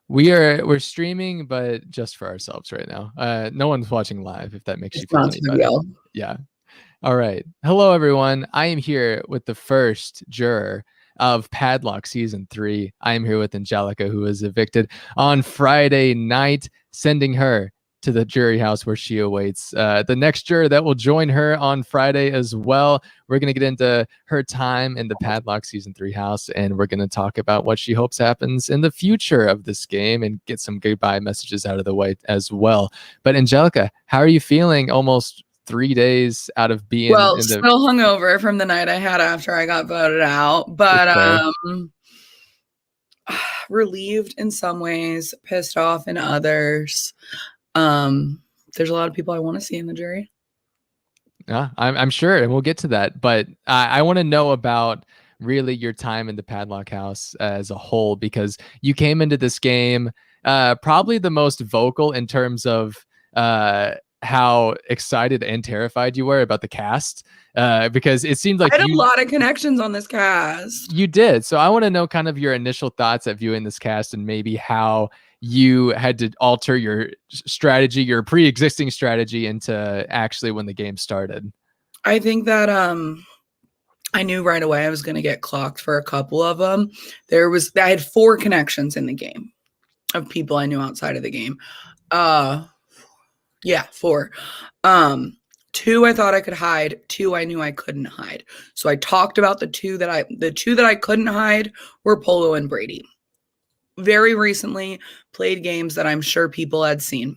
We're streaming, but just for ourselves right now. No one's watching live, if that makes you It's feel not any too better. real. Yeah. All right. Hello, everyone. I am here with the first juror of Padlock Season 3. I am here with Angelica, who was evicted on Friday night, sending her to the jury house where she awaits the next juror that will join her on Friday as well. We're going to get into her time in the Padlock Season 3 house, and we're going to talk about what she hopes happens in the future of this game and get some goodbye messages out of the way as well. But Angelica, how are you feeling almost 3 days out of being in the... Still hungover from the night I had after I got voted out, but relieved in some ways, pissed off in others. There's a lot of people I want to see in the jury. Yeah, I'm sure, and we'll get to that. But I want to know about really your time in the Padlock house as a whole, because you came into this game probably the most vocal in terms of how excited and terrified you were about the cast, because it seemed like I had a lot of connections on this cast. You did. So I want to know kind of your initial thoughts at viewing this cast, and maybe how you had to alter your strategy, your pre-existing strategy, into actually when the game started. I think that I knew right away I was going to get clocked for a couple of them. I had 4 connections in the game of people I knew outside of the game. Yeah, 4. 2 I thought I could hide. 2 I knew I couldn't hide. So I talked about the two that I couldn't hide were Polo and Brady. Very recently played games that I'm sure people had seen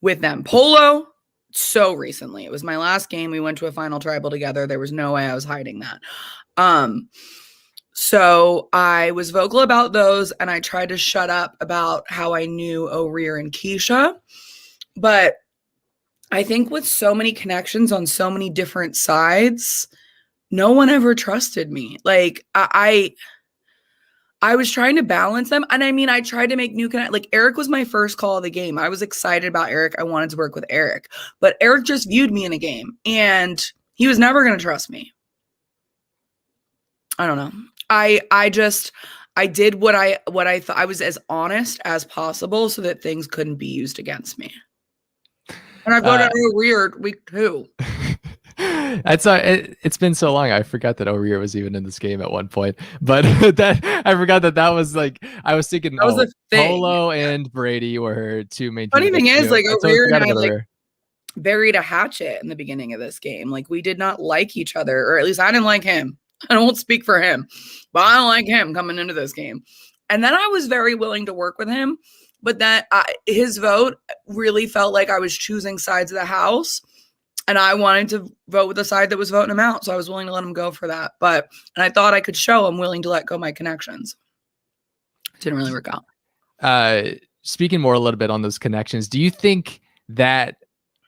with them. Polo, so recently. It was my last game. We went to a final tribal together. There was no way I was hiding that. So I was vocal about those, and I tried to shut up about how I knew O'Rear and Keisha. But I think with so many connections on so many different sides, no one ever trusted me. Like I was trying to balance them. And I mean, I tried to make new connect. Like Eric was my first call of the game. I was excited about Eric. I wanted to work with Eric, but Eric just viewed me in a game and he was never going to trust me. I don't know. I did what I thought. I was as honest as possible so that things couldn't be used against me. And I voted O'Rear week 2. It's been so long. I forgot that O'Rear was even in this game at one point. But I forgot that was like, I was thinking that was a thing. Polo and Brady were her 2 main. Funny thing is, like O'Rear and I like buried a hatchet in the beginning of this game. Like we did not like each other, or at least I didn't like him. I won't speak for him, but I don't like him coming into this game. And then I was very willing to work with him, but his vote really felt like I was choosing sides of the house, and I wanted to vote with the side that was voting him out. So I was willing to let him go for that. And I thought I could show I'm willing to let go of my connections. It didn't really work out. Speaking more a little bit on those connections, do you think that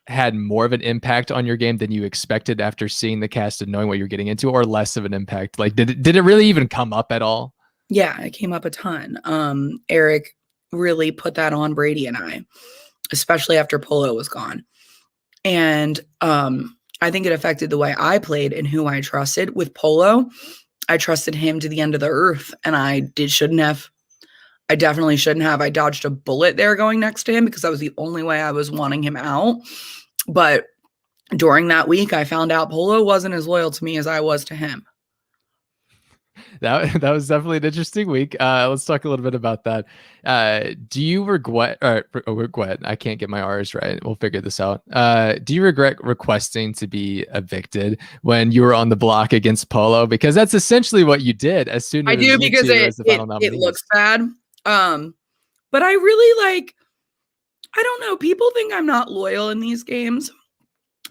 had more of an impact on your game than you expected after seeing the cast and knowing what you're getting into, or less of an impact? Like, did it really even come up at all? Yeah, it came up a ton. Eric really put that on Brady and I, especially after Polo was gone. And I think it affected the way I played and who I trusted. With Polo, I trusted him to the end of the earth, and I shouldn't have. I definitely shouldn't have. I dodged a bullet there going next to him because that was the only way I was wanting him out. But during that week, I found out Polo wasn't as loyal to me as I was to him. That was definitely an interesting week. Let's talk a little bit about that. Do you regret? I can't get my R's right. We'll figure this out. Do you regret requesting to be evicted when you were on the block against Polo? Because that's essentially what you did. As soon as I do, because it looks bad. But I really I don't know. People think I'm not loyal in these games,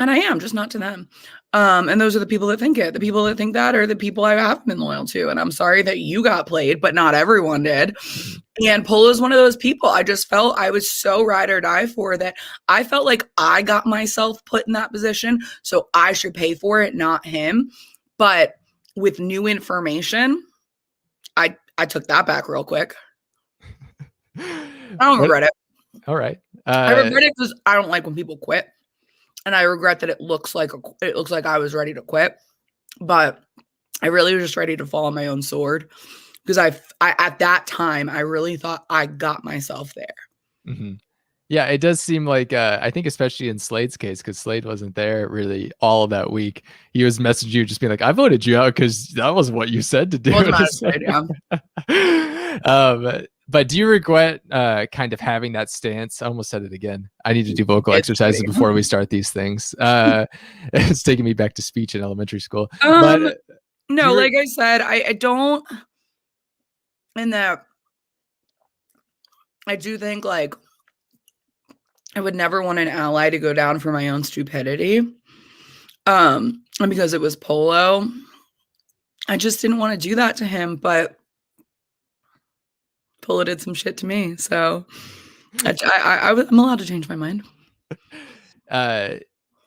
and I am, just not to them. And those are the people that think it. The people that think that are the people I haven't been loyal to. And I'm sorry that you got played, but not everyone did. And Polo is one of those people. I just felt I was so ride or die for that. I felt like I got myself put in that position, so I should pay for it, not him. But with new information, I took that back real quick. I don't regret it. All right. I regret it because I don't like when people quit. And I regret that it looks like I was ready to quit, but I really was just ready to fall on my own sword because I at that time I really thought I got myself there. Mm-hmm. Yeah, it does seem like I think especially in Slade's case, because Slade wasn't there really all of that week. He was messaging you, just being like, "I voted you out because that was what you said to do." But do you regret kind of having that stance? I almost said it again. I need to do vocal exercises before we start these things. It's taking me back to speech in elementary school. But no, like I said, I don't. And that I do think like I would never want an ally to go down for my own stupidity. And because it was Polo, I just didn't want to do that to him, but Polo did some shit to me. So I'm allowed to change my mind.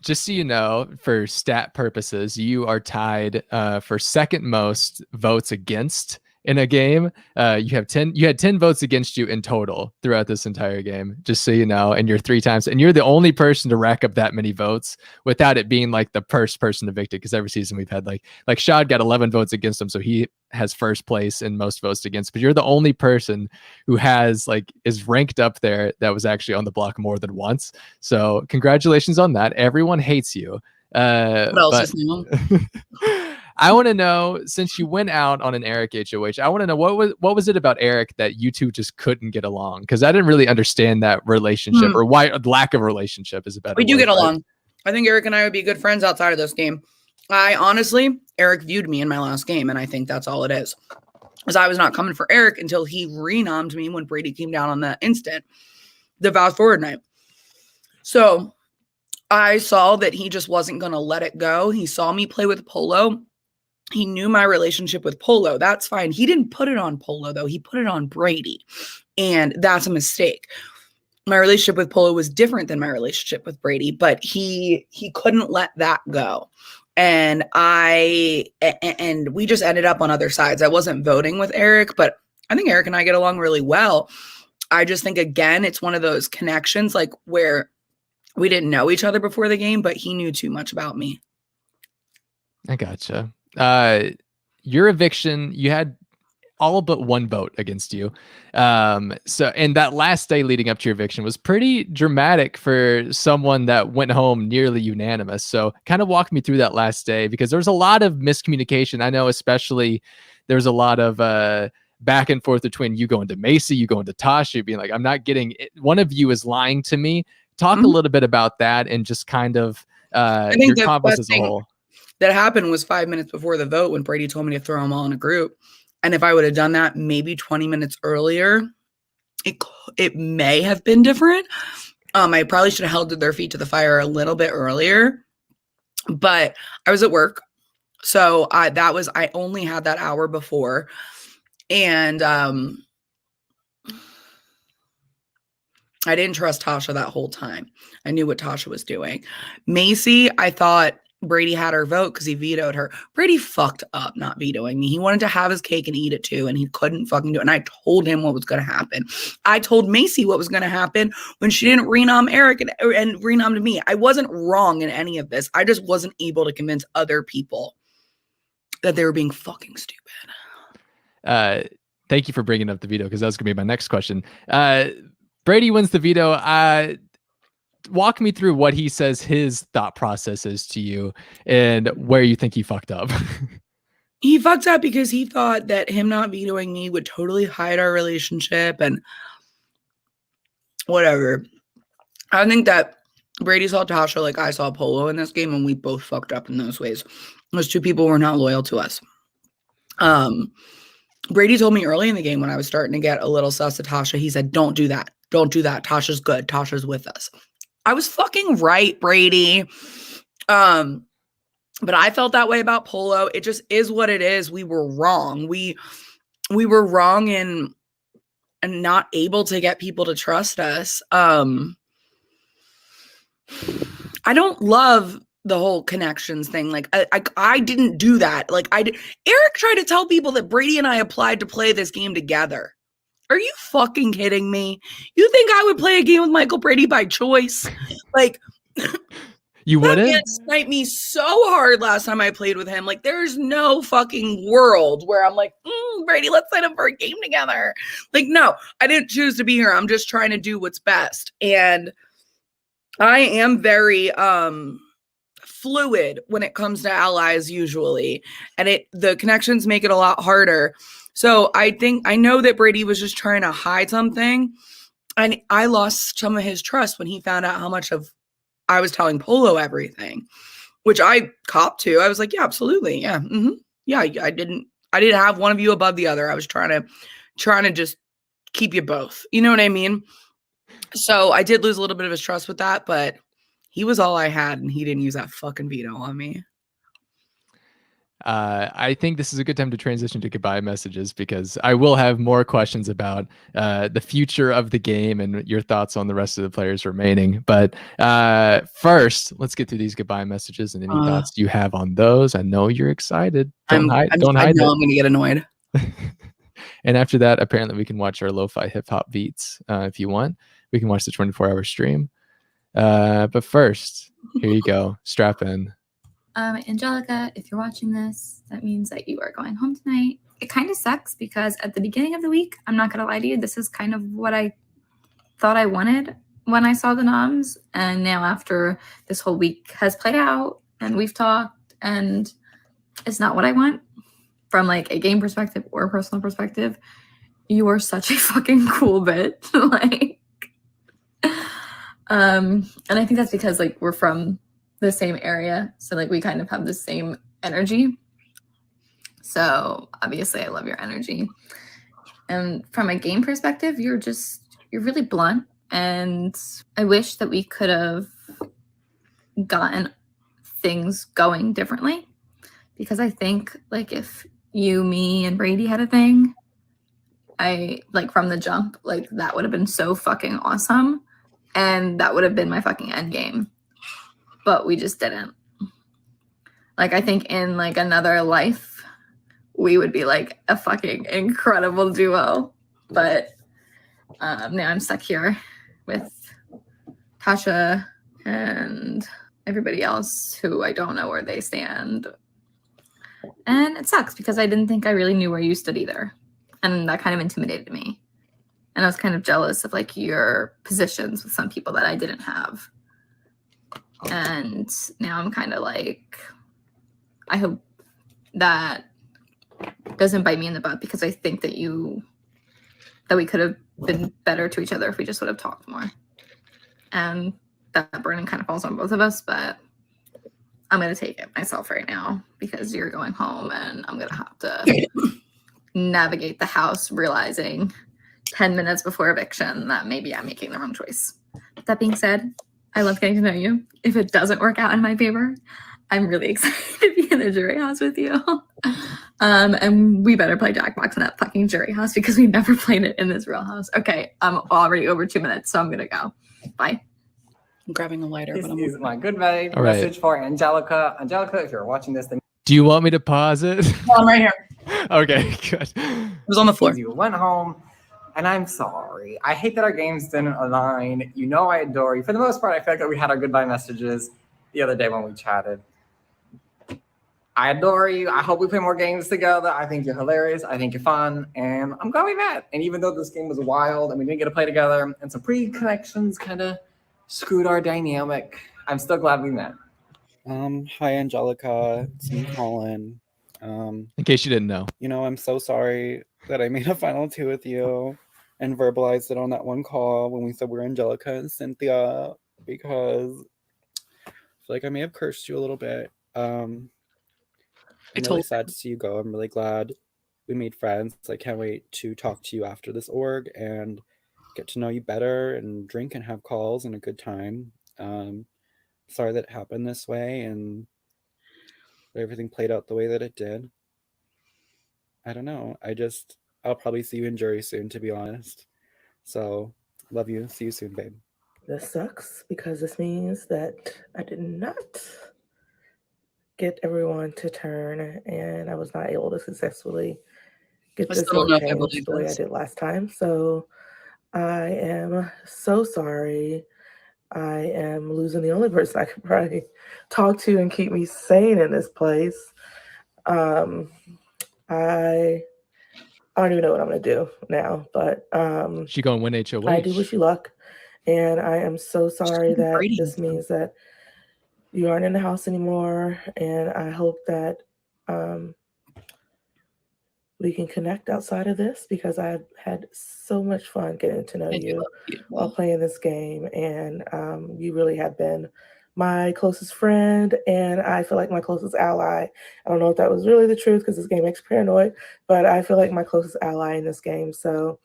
Just so you know, for stat purposes, you are tied for second most votes against in a game. You had 10 votes against you in total throughout this entire game, just so you know, and you're 3 times, and you're the only person to rack up that many votes without it being like the first person evicted, because every season we've had like Shad got 11 votes against him, so he has first place in most votes against, but you're the only person who has is ranked up there that was actually on the block more than once. So congratulations on that. Everyone hates you. What else is new? I want to know, since you went out on an Eric HOH, I want to know what was it about Eric that you two just couldn't get along? Because I didn't really understand that relationship, or why lack of relationship is a better word. We do get along. I think Eric and I would be good friends outside of this game. Eric viewed me in my last game, and I think that's all it is. Because I was not coming for Eric until he renommed me when Brady came down on the instant, the fast forward night. So I saw that he just wasn't going to let it go. He saw me play with Polo. He knew my relationship with Polo. That's fine. He didn't put it on Polo, though. He put it on Brady. And that's a mistake. My relationship with Polo was different than my relationship with Brady, but he couldn't let that go. And we just ended up on other sides. I wasn't voting with Eric, but I think Eric and I get along really well. I just think, again, it's one of those connections like where we didn't know each other before the game, but he knew too much about me. I gotcha. Your eviction, you had all but 1 vote against you. And that last day leading up to your eviction was pretty dramatic for someone that went home nearly unanimous. So kind of walk me through that last day, because there was a lot of miscommunication. I know, especially there was a lot of back and forth between you going to Macy, you going to Tasha, being like, I'm not getting it. One of you is lying to me. Talk a little bit about that, and just kind of your combos as a whole. That happened was 5 minutes before the vote when Brady told me to throw them all in a group. And if I would have done that maybe 20 minutes earlier, it may have been different. I probably should have held their feet to the fire a little bit earlier, but I was at work. So I only had that hour before. And I didn't trust Tasha that whole time. I knew what Tasha was doing. Macy, I thought Brady had her vote because he vetoed her. Brady fucked up not vetoing me. He wanted to have his cake and eat it too, and he couldn't fucking do it. And I told him what was going to happen. I told Macy what was going to happen when she didn't renom Eric and renommed me. I wasn't wrong in any of this. I just wasn't able to convince other people that they were being fucking stupid. Thank you for bringing up the veto, because that was going to be my next question. Brady wins the veto. Walk me through what he says his thought process is to you, and where you think he fucked up. He fucked up because he thought that him not vetoing me would totally hide our relationship and whatever. I think that Brady saw Tasha like I saw Polo in this game, and we both fucked up in those ways. Those 2 people were not loyal to us. Brady told me early in the game when I was starting to get a little sus to Tasha, he said, don't do that. Don't do that. Tasha's good. Tasha's with us. I was fucking right, Brady. But I felt that way about Polo. It just is what it is. We were wrong. We were wrong in and not able to get people to trust us. I don't love the whole connections thing. Like I didn't do that. Eric tried to tell people that Brady and I applied to play this game together. Are you fucking kidding me? You think I would play a game with Michael Brady by choice? You wouldn't? That man sniped me so hard last time I played with him. Like, there's no fucking world where I'm like, Brady, let's sign up for a game together. Like, no, I didn't choose to be here. I'm just trying to do what's best. And I am very fluid when it comes to allies usually. And the connections make it a lot harder. So I know that Brady was just trying to hide something. And I lost some of his trust when he found out how much of I was telling Polo everything, which I copped to. I was like, yeah, absolutely. Yeah. Yeah. I didn't have one of you above the other. I was trying to just keep you both. You know what I mean? So I did lose a little bit of his trust with that, but he was all I had and he didn't use that fucking veto on me. I think this is a good time to transition to goodbye messages because I will have more questions about the future of the game and your thoughts on the rest of the players remaining. But first, let's get through these goodbye messages and any thoughts you have on those. I know you're excited. Don't hide I know it. I'm going to get annoyed. And after that, apparently we can watch our lo-fi hip-hop beats if you want. We can watch the 24-hour stream. But first, here you go. Strap in. Angelica, if you're watching this, that means that you are going home tonight. It kind of sucks because at the beginning of the week, I'm not going to lie to you, this is kind of what I thought I wanted when I saw the noms. And now after this whole week has played out and we've talked and it's not what I want from like a game perspective or a personal perspective. You are such a fucking cool bitch. And I think that's because like we're from the same area, so like we kind of have the same energy. So obviously I love your energy. And from a game perspective, you're really blunt, and I wish that we could have gotten things going differently, because I think like if you, me, and Brady had a thing, I like from the jump, like that would have been so fucking awesome, and that would have been my fucking end game. But we just didn't. Like, I think in like another life, we would be like a fucking incredible duo. But now I'm stuck here with Tasha and everybody else who I don't know where they stand. And it sucks because I didn't think I really knew where you stood either. And that kind of intimidated me. And I was kind of jealous of like your positions with some people that I didn't have. And now I'm kind of like, I hope that doesn't bite me in the butt, because I think that we could have been better to each other if we just would have talked more. And that burden kind of falls on both of us, but I'm going to take it myself right now because you're going home and I'm going to have to navigate the house, realizing 10 minutes before eviction that maybe I'm making the wrong choice. That being said, I love getting to know you. If it doesn't work out in my favor, I'm really excited to be in the jury house with you. And we better play Jackbox in that fucking jury house because we never played it in this real house. Okay, I'm already over 2 minutes, so I'm gonna go. Bye. I'm grabbing a lighter. This is my good message right. for Angelica. Angelica, if you're watching this, then do you want me to pause it? Oh, I'm right here. Okay, good. It was on the floor. You went home. And I'm sorry. I hate that our games didn't align. You know I adore you. For the most part, I feel like we had our goodbye messages the other day when we chatted. I adore you. I hope we play more games together. I think you're hilarious. I think you're fun. And I'm glad we met. And even though this game was wild and we didn't get to play together and some pre-connections kind of screwed our dynamic, I'm still glad we met. Hi, Angelica. It's me, Colin. In case you didn't know. You know, I'm so sorry that I made a final two with you and verbalized it on that one call when we said we're Angelica and Cynthia, because I feel like I may have cursed you a little bit. I'm really sad to see you go. I'm really glad we made friends. I can't wait to talk to you after this org and get to know you better and drink and have calls and a good time. Sorry that it happened this way and everything played out the way that it did. I don't know. I'll probably see you in jury soon, to be honest. So, love you. See you soon, babe. This sucks because this means that I did not get everyone to turn and I was not able to successfully get this changed the way I did last time. So, I am so sorry. I am losing the only person I could probably talk to and keep me sane in this place. I don't even know what I'm going to do now, but she going to win HOH. I do wish you luck. And I am so sorry that this means that you aren't in the house anymore. And I hope that we can connect outside of this, because I've had so much fun getting to know you while playing this game. And you really have been my closest friend, and I feel like my closest ally. I don't know if that was really the truth, because this game makes me paranoid, but I feel like my closest ally in this game. So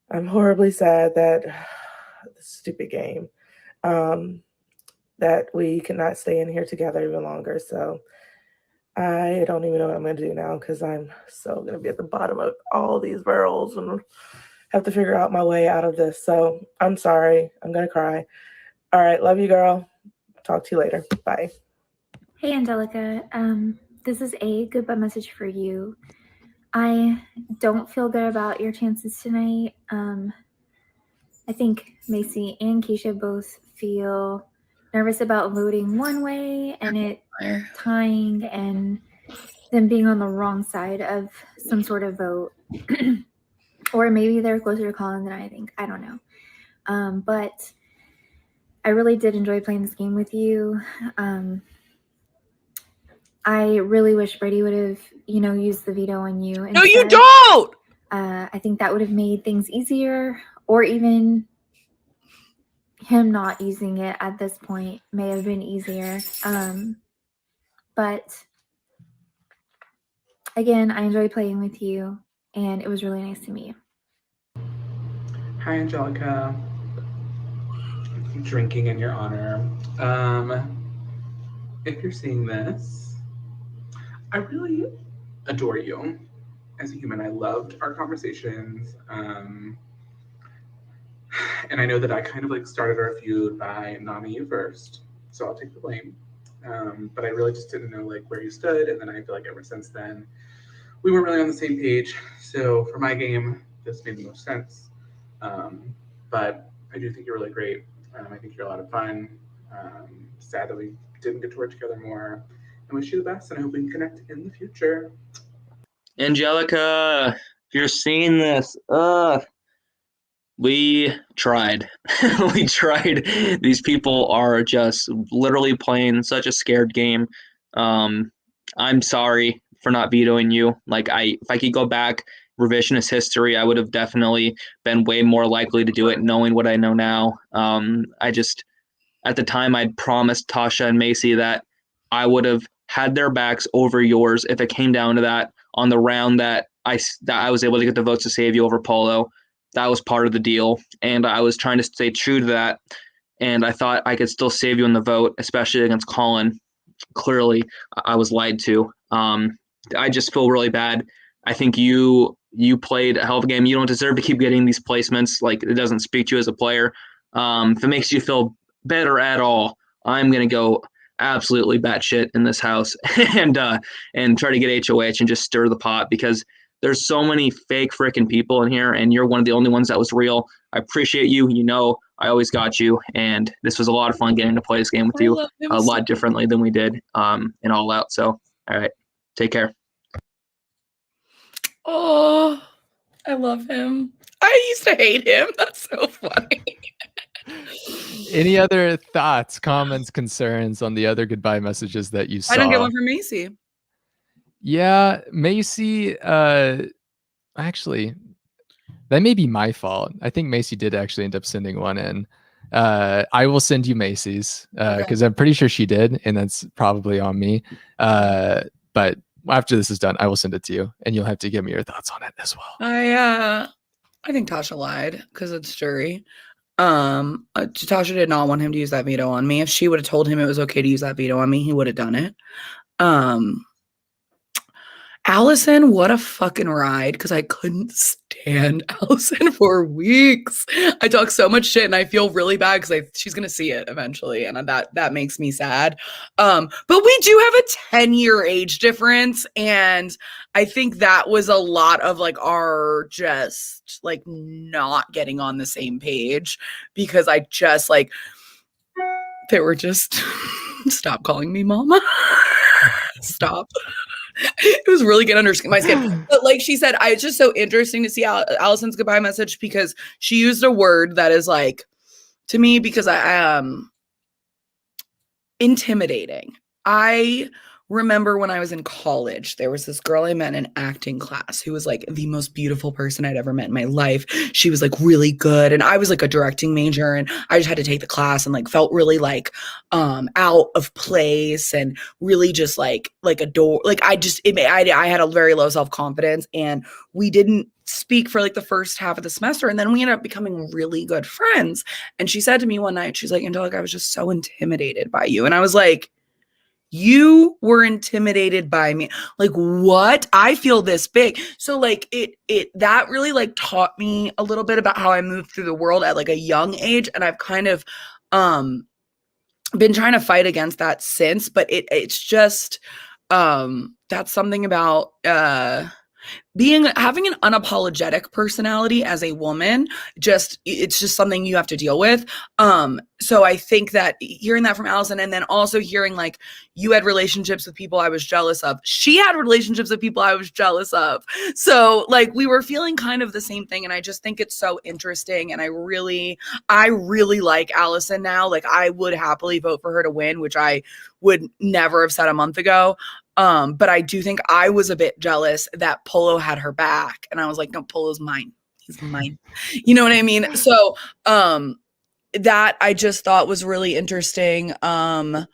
I'm horribly sad that this stupid game, that we cannot stay in here together even longer. So I don't even know what I'm going to do now, because I'm so going to be at the bottom of all these barrels and have to figure out my way out of this. So I'm sorry. I'm going to cry. All right. Love you, girl. Talk to you later. Bye. Hey, Angelica. This is a goodbye message for you. I don't feel good about your chances tonight. I think Macy and Keisha both feel nervous about voting one way and it tying and them being on the wrong side of some sort of vote. Or maybe they're closer to Colin than I think. I don't know. But I really did enjoy playing this game with you. I really wish Brady would have, used the veto on you. No, you don't! I think that would have made things easier, or even him not using it at this point may have been easier. But again, I enjoyed playing with you, and it was really nice to meet you. Hi, Angelica. I'm drinking in your honor. If you're seeing this, I really adore you as a human. I loved our conversations. And I know that I kind of like started our feud by nomming you first, so I'll take the blame. But I really just didn't know like where you stood, and then I feel like ever since then, we weren't really on the same page. So for my game, this made the most sense. But I do think you're really great. I think you're a lot of fun. Sad that we didn't get to work together more. I wish you the best, and I hope we can connect in the future. Angelica, if you're seeing this, we tried. We tried. These people are just literally playing such a scared game. I'm sorry for not vetoing you. Like, if I could go back, revisionist history, I would have definitely been way more likely to do it, knowing what I know now. At the time, I'd promised Tasha and Macy that I would have had their backs over yours if it came down to that on the round that I was able to get the votes to save you over Polo. That was part of the deal, and I was trying to stay true to that, and I thought I could still save you in the vote, especially against Colin. Clearly, I was lied to. I just feel really bad. I think you played a hell of a game. You don't deserve to keep getting these placements. Like, it doesn't speak to you as a player. If it makes you feel better at all, I'm going to go absolutely batshit in this house and try to get HOH and just stir the pot, because there's so many fake freaking people in here, and you're one of the only ones that was real. I appreciate you. I always got you, and this was a lot of fun getting to play this game with you a lot differently than we did in All Out. So, all right, take care. Oh, I love him. I used to hate him. That's so funny. Any other thoughts, comments, concerns on the other goodbye messages that you saw? I didn't get one from Macy. Yeah, Macy, actually, that may be my fault. I think Macy did actually end up sending one in. I will send you Macy's because I'm pretty sure she did, and that's probably on me. But after this is done, I will send it to you, and you'll have to give me your thoughts on it as well. I think Tasha lied because it's jury. Tasha did not want him to use that veto on me. If she would have told him it was okay to use that veto on me, he would have done it. Allison, what a fucking ride, because I couldn't stand Allison for weeks. I talk so much shit and I feel really bad because she's gonna see it eventually, and that makes me sad. But we do have a 10-year age difference, and I think that was a lot of like our just like not getting on the same page, because I just like they were just stop calling me mama. Stop. It was really getting under my skin. But like she said, it's just so interesting to see Allison's goodbye message, because she used a word that is like, to me, because I intimidating. I remember when I was in college, there was this girl I met in acting class who was like the most beautiful person I'd ever met in my life. She was like really good, and I was like a directing major, and I just had to take the class and like felt really like out of place, and really just like adore, like I had a very low self-confidence, and we didn't speak for like the first half of the semester, and then we ended up becoming really good friends. And she said to me one night, she's like, Angelica, I was just so intimidated by you. And I was like, you were intimidated by me? Like, what? I feel this big. So like that really like taught me a little bit about how I moved through the world at like a young age. And I've kind of been trying to fight against that since, but it's just that's something about having an unapologetic personality as a woman. It's just something you have to deal with. So I think that hearing that from Allison, and then also hearing like you had relationships with people I was jealous of, she had relationships with people I was jealous of, so like we were feeling kind of the same thing. And I just think it's so interesting, and I really like Allison now. Like I would happily vote for her to win, which I would never have said a month ago. But I do think I was a bit jealous that Polo had her back, and I was like, no, Polo's mine. He's mine. You know what I mean? So, that I just thought was really interesting. Keisha,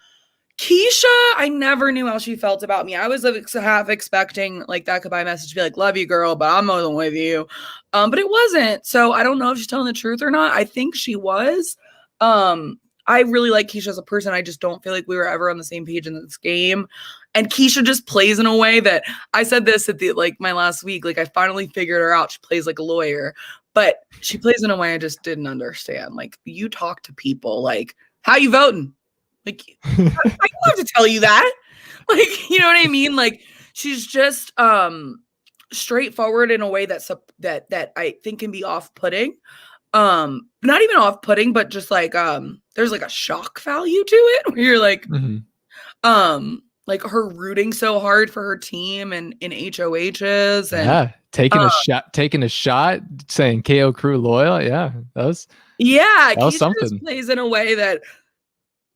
I never knew how she felt about me. I was half expecting like that goodbye message to be like, love you, girl, but I'm more than with you. But it wasn't. So I don't know if she's telling the truth or not. I think she was. I really like Keisha as a person. I just don't feel like we were ever on the same page in this game. And Keisha just plays in a way that, I said this at the like my last week, like I finally figured her out. She plays like a lawyer, but she plays in a way I just didn't understand. Like, you talk to people like, how you voting? Like, I don't have to tell you that. Like, you know what I mean? Like, she's just straightforward in a way that I think can be off-putting. Not even off-putting, but just like there's like a shock value to it, where you're like, like her rooting so hard for her team and in HOHs, and taking a shot, saying KO crew loyal. Yeah, that was something. Just plays in a way that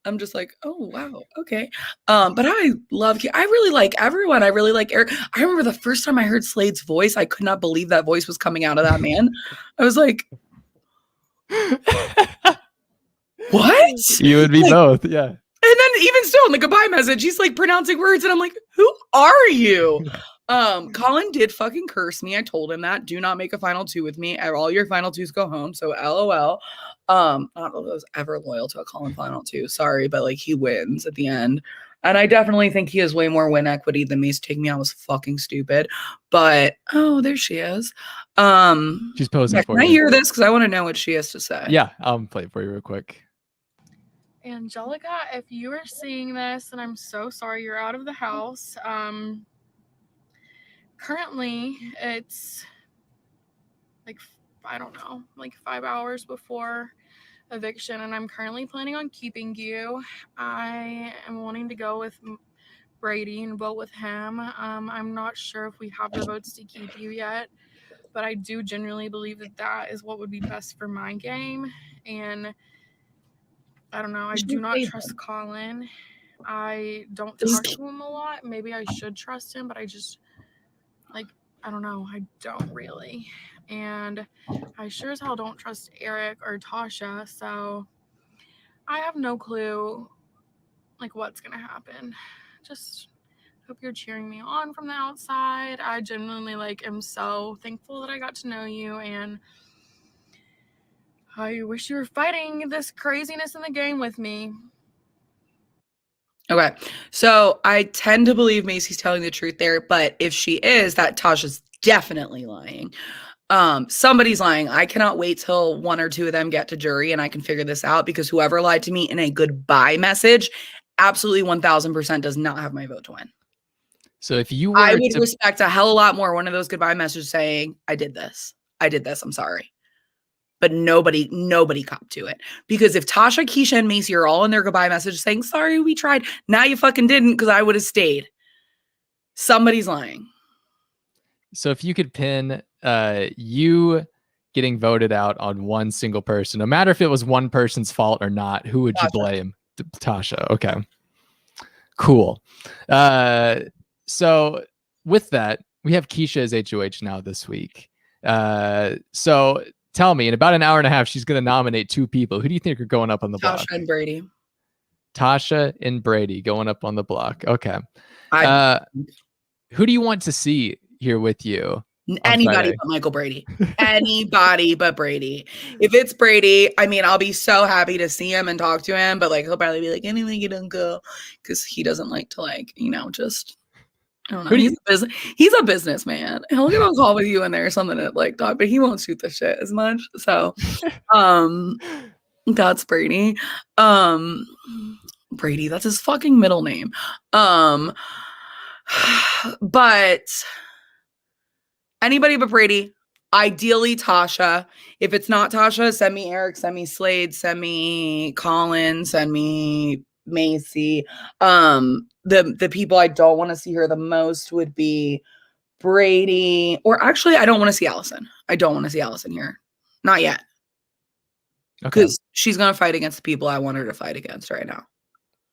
I'm just like, oh wow, okay. But I really like everyone. I really like Eric. I remember the first time I heard Slade's voice, I could not believe that voice was coming out of that man. I was like, what? You would be like, both, yeah. And then even still in the goodbye message, he's like pronouncing words, and I'm like, who are you? Colin did fucking curse me. I told him that. Do not make a final two with me. All your final twos go home. So LOL. I don't know if I was ever loyal to a Colin final two. Sorry, but like he wins at the end. And I definitely think he has way more win equity than me. So Take Me Out was fucking stupid. But there she is. She's posing for you. Can I hear this? Because I want to know what she has to say. Yeah, I'll play it for you real quick. Angelica, if you are seeing this, and I'm so sorry you're out of the house. Currently, it's like, I don't know, like 5 hours before eviction, and I'm currently planning on keeping you. I am wanting to go with Brady and vote with him. I'm not sure if we have the votes to keep you yet, but I do genuinely believe that that is what would be best for my game. And I don't know, I do not trust Colin. I don't talk to him a lot. Maybe I should trust him, but I just, like, I don't know, I don't really. And I sure as hell don't trust Eric or Tasha, so I have no clue, like, what's gonna happen. Just hope you're cheering me on from the outside. I genuinely, like, am so thankful that I got to know you, and I wish you were fighting this craziness in the game with me. Okay. So I tend to believe Macy's telling the truth there, but if she is, that Tasha's definitely lying. Somebody's lying. I cannot wait till one or two of them get to jury and I can figure this out, because whoever lied to me in a goodbye message absolutely 1000% does not have my vote to win. So if you were I would respect a hell of a lot more one of those goodbye messages saying, I did this, I'm sorry. But nobody copped to it. Because if Tasha, Keisha, and Macy are all in their goodbye message saying, sorry, we tried. Now you fucking didn't, because I would have stayed. Somebody's lying. So if you could pin you getting voted out on one single person, no matter if it was one person's fault or not, who would you blame? Tasha. Okay. Cool. So with that, we have Keisha as HOH now this week. So tell me, in about an hour and a half, she's going to nominate two people. Who do you think are going up on the block? Tasha and Brady. Tasha and Brady going up on the block. Okay. Who do you want to see here with you? Anybody but Michael Brady. Anybody but Brady. If it's Brady, I mean, I'll be so happy to see him and talk to him, but like he'll probably be like, anyway, you don't go, because he doesn't like to, like, you know, just, I don't know. He's a businessman. He'll get on call with you in there or something to like talk, but he won't shoot the shit as much. So that's Brady. Brady, that's his fucking middle name. But anybody but Brady, ideally Tasha. If it's not Tasha, send me Eric, send me Slade, send me Colin, send me Macy. The people I don't want to see her the most would be Brady, or actually I don't want to see Allison. I don't want to see Allison here. Not yet. Because she's going to fight against the people I want her to fight against right now.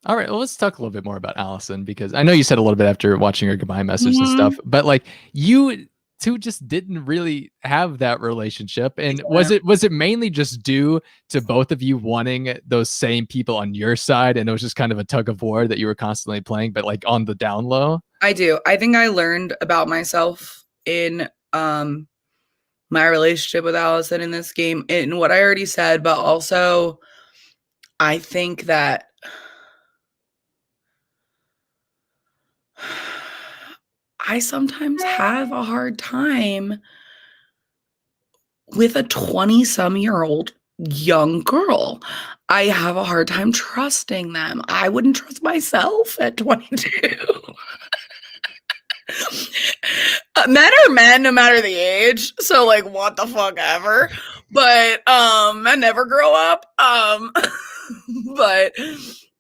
All right, well, let's talk a little bit more about Allison, because I know you said a little bit after watching her goodbye message and stuff, but like you two just didn't really have that relationship. And was it mainly just due to both of you wanting those same people on your side, and it was just kind of a tug of war that you were constantly playing, but like on the down low? I do. I think I learned about myself in my relationship with Allison in this game, in what I already said, but also I think that I sometimes have a hard time with a 20-some-year-old young girl. I have a hard time trusting them. I wouldn't trust myself at 22. Men are men no matter the age. So like, what the fuck ever. But men never grow up. But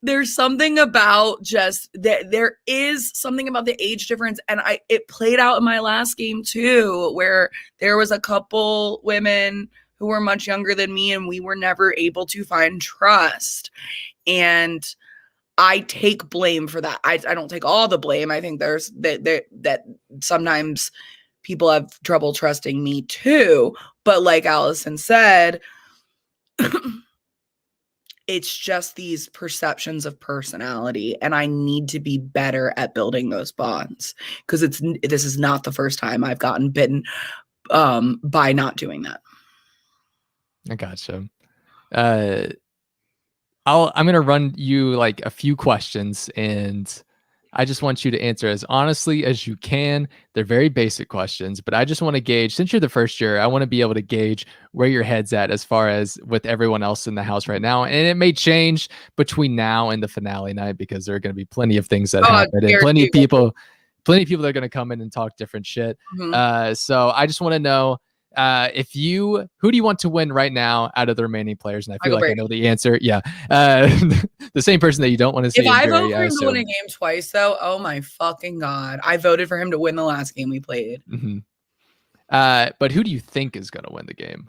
there's something about just that. There is something about the age difference, and it played out in my last game too, where there was a couple women who were much younger than me, and we were never able to find trust. And I take blame for that. I don't take all the blame. I think there's that sometimes people have trouble trusting me too. But like Allison said, it's just these perceptions of personality, and I need to be better at building those bonds, because this is not the first time I've gotten bitten by not doing that. I gotcha. I'm gonna run you like a few questions, and I just want you to answer as honestly as you can. They're very basic questions, but I just want to gauge, since you're the first year, I want to be able to gauge where your head's at as far as with everyone else in the house right now. And it may change between now and the finale night, because there are going to be plenty of things that happen, and plenty of people that are going to come in and talk different shit. So I just want to know, who do you want to win right now out of the remaining players? And I feel like I know the answer. Yeah. The same person that you don't want to see. If I vote for him to win a game twice, though, oh my fucking God. I voted for him to win the last game we played. But who do you think is going to win the game?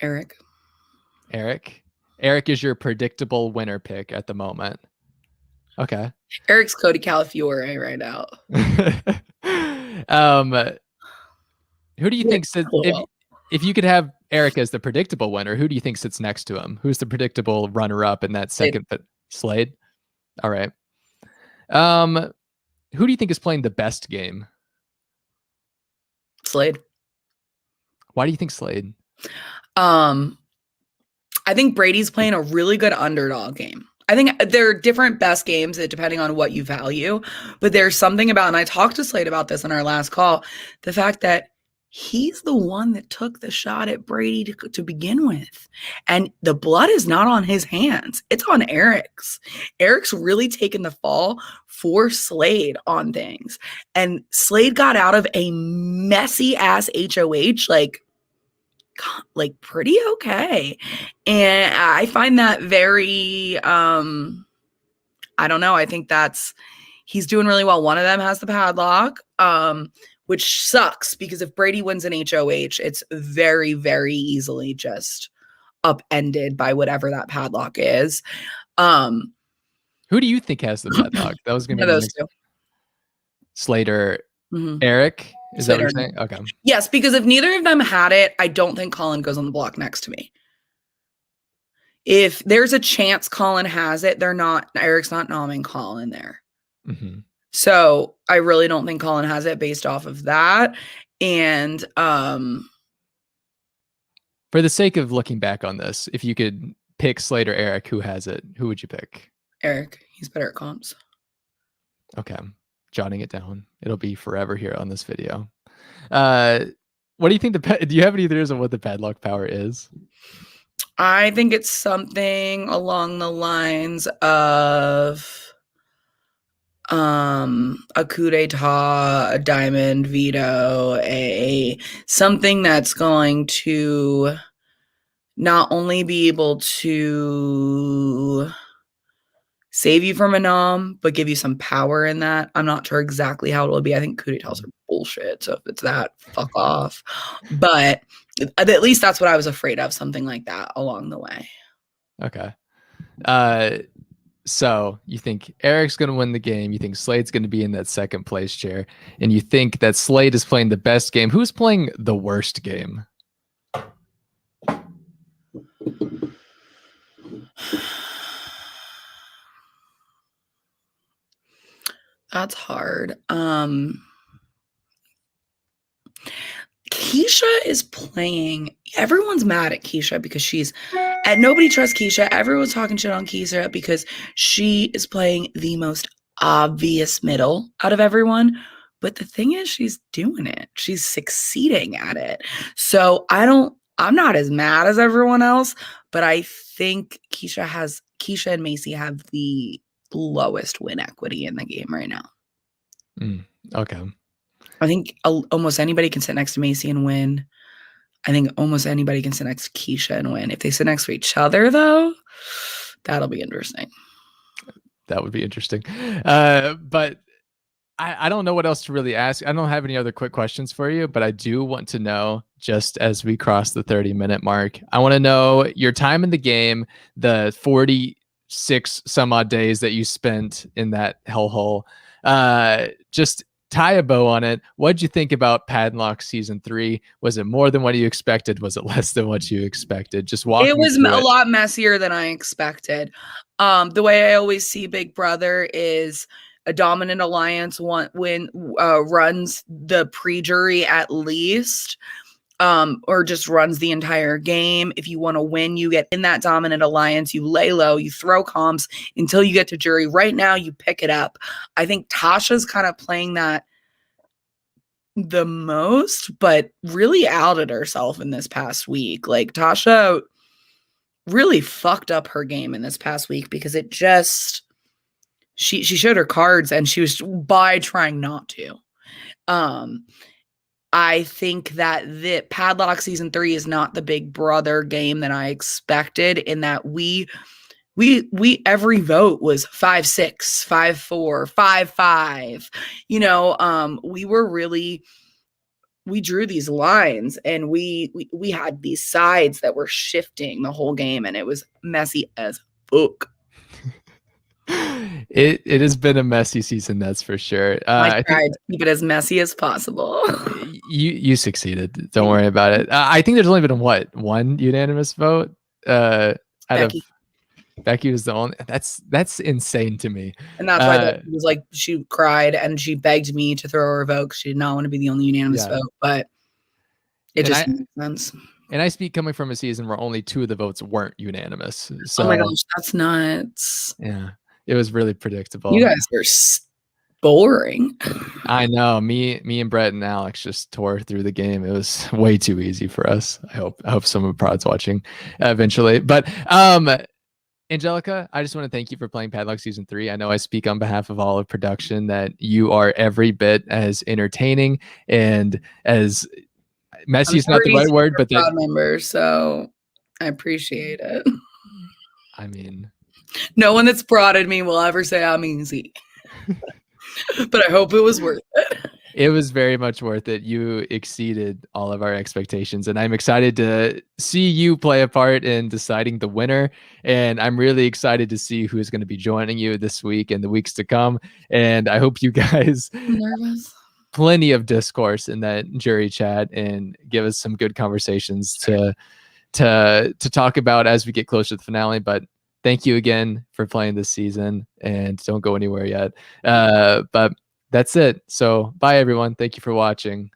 Eric. Eric is your predictable winner pick at the moment. Okay. Eric's Cody Calafiore right now. Who do you think sits, if you could have Eric as the predictable winner, who do you think sits next to him? Who's the predictable runner-up in that second? Slade? All right. Who do you think is playing the best game? Slade. Why do you think Slade? I think Brady's playing a really good underdog game. I think there are different best games depending on what you value, but there's something about, and I talked to Slade about this in our last call, the fact that he's the one that took the shot at Brady to begin with. And the blood is not on his hands. It's on Eric's. Eric's really taken the fall for Slade on things. And Slade got out of a messy ass HOH, like pretty okay. And I find that very, I don't know. I think he's doing really well. One of them has the padlock, which sucks because if Brady wins an HOH, it's very, very easily just upended by whatever that padlock is. Who do you think has the padlock? That was going to be those two. Slater, Eric. Is that what you're saying? Okay. Yes, because if neither of them had it, I don't think Colin goes on the block next to me. If there's a chance Colin has it, Eric's not nomming Colin there. Mm-hmm. So I really don't think Colin has it based off of that. And for the sake of looking back on this, if you could pick Slade or Eric, who has it, who would you pick? Eric. He's better at comps. Okay. Jotting it down. It'll be forever here on this video. What do you think do you have any theories on what the padlock power is? I think it's something along the lines of a coup d'etat, a diamond veto, something that's going to not only be able to save you from a nom, but give you some power in that. I'm not sure exactly how it will be. I think coup d'etats are bullshit. So if it's that, fuck off. But at least that's what I was afraid of, something like that along the way. Okay. So you think Eric's going to win the game. You think Slade's going to be in that second place chair. And you think that Slade is playing the best game. Who's playing the worst game? That's hard. Keisha is playing. Everyone's mad at Keisha because nobody trusts Keisha. Everyone's talking shit on Keisha because she is playing the most obvious middle out of everyone. But the thing is, she's doing it. She's succeeding at it. So I'm not as mad as everyone else, but I think Keisha and Macy have the lowest win equity in the game right now. Okay. I think almost anybody can sit next to Macy and win. I think almost anybody can sit next to Keisha and win. If they sit next to each other, though, that'll be interesting. That would be interesting. But I don't know what else to really ask. I don't have any other quick questions for you, but I do want to know, just as we cross the 30-minute mark, I want to know your time in the game, the 46 some odd days that you spent in that hellhole. Just tie a bow on it. What'd you think about Padlock season 3? Was it more than what you expected? Was it less than what you expected? Just walk. It was a lot messier than I expected. The way I always see Big Brother is a dominant alliance runs the pre-jury at least, or just runs the entire game. If you want to win, you get in that dominant alliance, you lay low, you throw comps until you get to jury. Right now, you pick it up. I think Tasha's kind of playing that the most, but really outed herself in this past week. Like, Tasha really fucked up her game in this past week because it just, she showed her cards and she was by trying not to. I think that the Padlock season 3 is not the Big Brother game that I expected, in that we every vote was 5-6, 5-4, 5-5. You know, we drew these lines and we had these sides that were shifting the whole game, and it was messy as fuck. It has been a messy season, that's for sure. I tried to keep it as messy as possible. You succeeded. Don't worry about it. I think there's only been one unanimous vote. Becky was the only. That's insane to me. And that's why it was like she cried and she begged me to throw her vote. She did not want to be the only unanimous vote, but it just makes sense. And I speak coming from a season where only 2 of the votes weren't unanimous. So, oh my gosh, that's nuts. Yeah, it was really predictable. You guys are boring. I know. Me and Brett and Alex just tore through the game. It was way too easy for us. I hope some of Prod's watching eventually. But Angelica, I just want to thank you for playing Padlock Season 3. I know I speak on behalf of all of production that you are every bit as entertaining and as messy is not the right word, but that member, so I appreciate it. I mean, no one that's prodded me will ever say I'm easy. But I hope it was worth it. It was very much worth it. You exceeded all of our expectations, and I'm excited to see you play a part in deciding the winner. And I'm really excited to see who's going to be joining you this week and the weeks to come. And I hope you guys plenty of discourse in that jury chat and give us some good conversations to talk about as we get closer to the finale. But thank you again for playing this season, and don't go anywhere yet. But that's it. So bye, everyone. Thank you for watching.